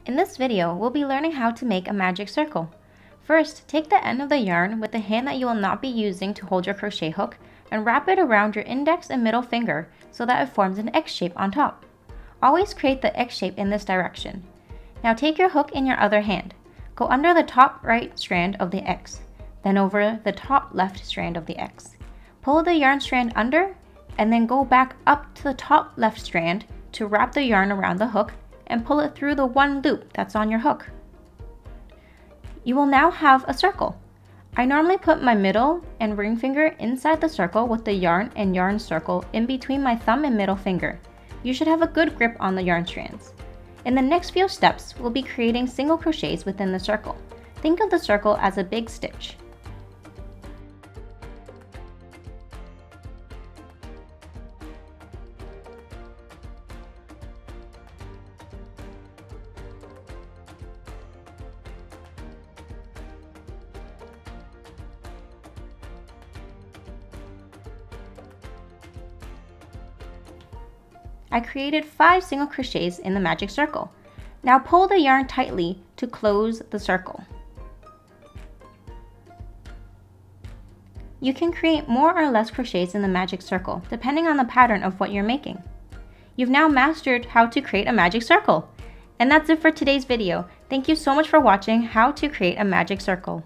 In this video, we'll be learning how to make a magic circle. First, take the end of the yarn with the hand that you will not be using to hold your crochet hook and wrap it around your index and middle finger so that it forms an X shape on top. Always create the X shape in this direction. Now take your hook in your other hand. Go under the top right strand of the X, then over the top left strand of the X. Pull the yarn strand under and then go back up to the top left strand to wrap the yarn around the hook and pull it through the one loop that's on your hook. You will now have a circle. I normally put my middle and ring finger inside the circle with the yarn and yarn circle in between my thumb and middle finger. You should have a good grip on the yarn strands. In the next few steps, we'll be creating single crochets within the circle. Think of the circle as a big stitch. I created 5 single crochets in the magic circle. Now pull the yarn tightly to close the circle. You can create more or less crochets in the magic circle, depending on the pattern of what you're making. You've now mastered how to create a magic circle. And that's it for today's video. Thank you so much for watching how to create a magic circle.